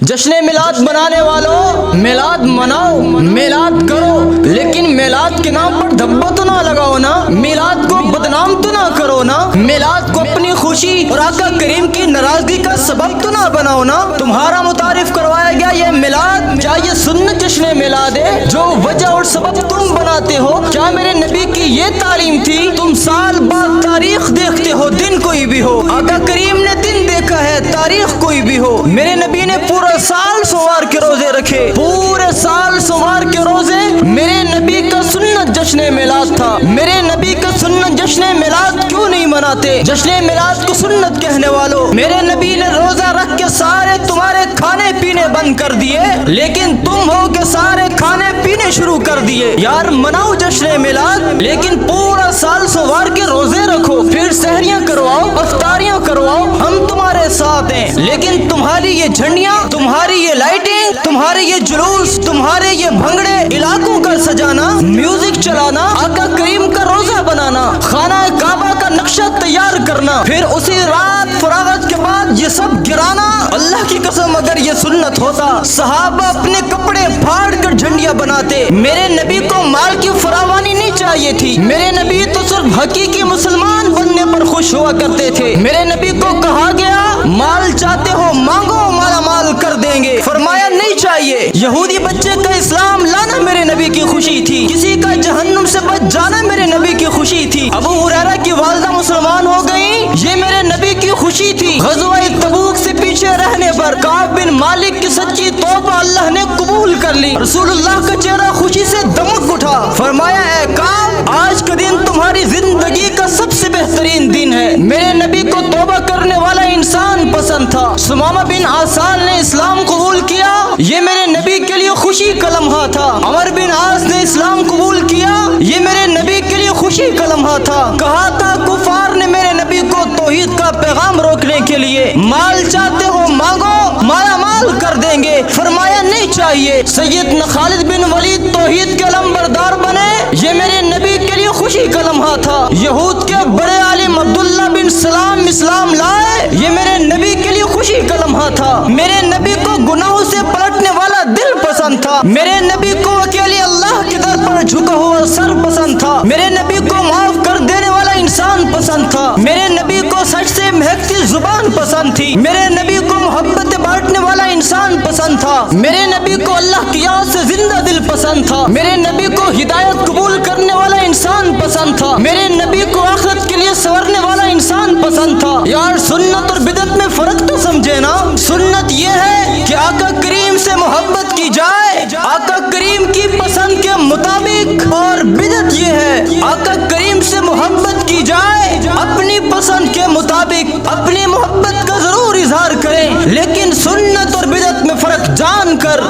جشن میلاد منانے والوں میلاد مناؤ، میلاد کرو، لیکن میلاد کے نام پر دھبا تو نہ لگاؤ نا، میلاد کو بدنام تو نہ کرو نا، میلاد کو اپنی خوشی اور آقا کریم کی ناراضگی کا سبب تو نہ بناؤ نا۔ تمہارا متعارف کروایا گیا یہ میلاد، کیا یہ سنت جشن میلاد ہے جو وجہ اور سبب تم بناتے ہو؟ کیا میرے نبی کی یہ تعلیم تھی؟ تم سال بعد تاریخ دیکھتے ہو، دن کوئی بھی ہو، آقا کریم نے دن دیکھا ہے، تاریخ کوئی بھی ہو۔ میرے نبی نے پورا سال سوار کے روزے رکھے، پورے سال سوار کے روزے میرے نبی کا سنت جشن میلاد تھا۔ میرے نبی کا سنت جشن میلاد کیوں نہیں مناتے؟ جشن میلاد کو سنت کہنے والوں، میرے نبی نے روزہ رکھ کے سارے تمہارے کھانے پینے بند کر دیے، لیکن تم ہو کہ سارے کھانے پینے شروع کر دیے۔ یار مناؤ جشن میلاد، لیکن پورا سال سوار کے روزے رکھو، پھر سحریاں کرواؤ، افطاریاں کرواؤ، ہم تمہارے ساتھ ہیں۔ لیکن تمہاری یہ جھنڈیاں، تمہاری یہ لائٹنگ، تمہارے یہ جلوس، تمہارے یہ بھنگڑے، علاقوں کا سجانا، میوزک چلانا، آقا کریم کا روزہ بنانا، خانہ کعبہ کا نقشہ تیار کرنا، پھر اسی رات فراغت کے بعد یہ سب گرانا، اللہ کی قسم اگر یہ سنت ہوتا صحابہ اپنے کپڑے پھاڑ کر جھنڈیاں بناتے۔ میرے نبی کو مال کی فراوانی نہیں چاہیے تھی، میرے نبی تو صرف حقیقی مسلمان بننے پر خوش ہوا کرتے تھے۔ میرے نبی کو کہا گیا مال چاہتے ہو مانگو، مالا مال کر دیں گے، فرمایا نہیں چاہیے۔ یہودی بچے کا اسلام لانا میرے نبی کی خوشی تھی، کسی کا جہنم سے بچ جانا میرے نبی کی خوشی تھی، ابو ہریرہ کی والدہ مسلمان ہو گئی، یہ میرے نبی کی خوشی تھی۔ غزوہ تبوک سے پیچھے رہنے پر کعب بن مالک کی سچی توبہ اللہ نے قبول کر لی، رسول اللہ کا چہرہ خوشی سے دمک اٹھا، فرمایا اے کعب آج کا دن تمہاری زندگی کا سب سے بہترین دن ہے۔ میرے نبی کو توبہ کرنے والا انسان پسند تھا۔ سمامہ بن آسال نے اسلام قبول کیا، یہ میرے نبی کے لیے خوشی کا لمحہ تھا۔ عمر بن عاص نے اسلام قبول کیا، یہ میرے نبی کے لیے خوشی کا لمحہ تھا۔ کہا تھا کفار نے میرے نبی کو توحید کا پیغام روکنے کے لیے مال چاہتے ہو مانگو، مالا مال کر دیں گے، فرمایا نہیں چاہیے۔ سیدنا خالد بن ولید توحید کے علمبردار بنے، یہ میرے نبی کے لیے خوشی کا لمحہ تھا۔ یہود کے بڑے عالم عبداللہ بن سلام اسلام لائے، یہ میرے نبی کے لیے خوشی کا لمحہ تھا۔ میرے نبی کو گناہوں سے پلٹنے والا دل پسند تھا، میرے نبی کو اکیلے اللہ کے در پر جھکا ہوا سر پسند تھا، میرے نبی کو معاف کر دینے والا انسان پسند تھا، میرے نبی کو سچ سے مہکتی زبان پسند تھی، میرے نبی کو محبت بانٹنے والا انسان پسند تھا، میرے نبی کو اللہ کی یاد سے زندہ دل پسند تھا، میرے نبی کو ہدایت قبول کرنے والا انسان پسند تھا، میرے نبی کو آخرت کے لیے سنورنے والا انسان پسند تھا۔ یار سنت اور بدعت میں فرق تو سمجھے نا۔ سنت یہ ہے کہ آقا کریم سے محبت کی جائے آقا کریم کی پسند کے مطابق، اور بدعت یہ ہے آقا کریم سے محبت کی جائے اپنی پسند کے مطابق۔ اپنی محبت کا ضرور اظہار کریں، لیکن سنت اور بدعت میں فرق جان کر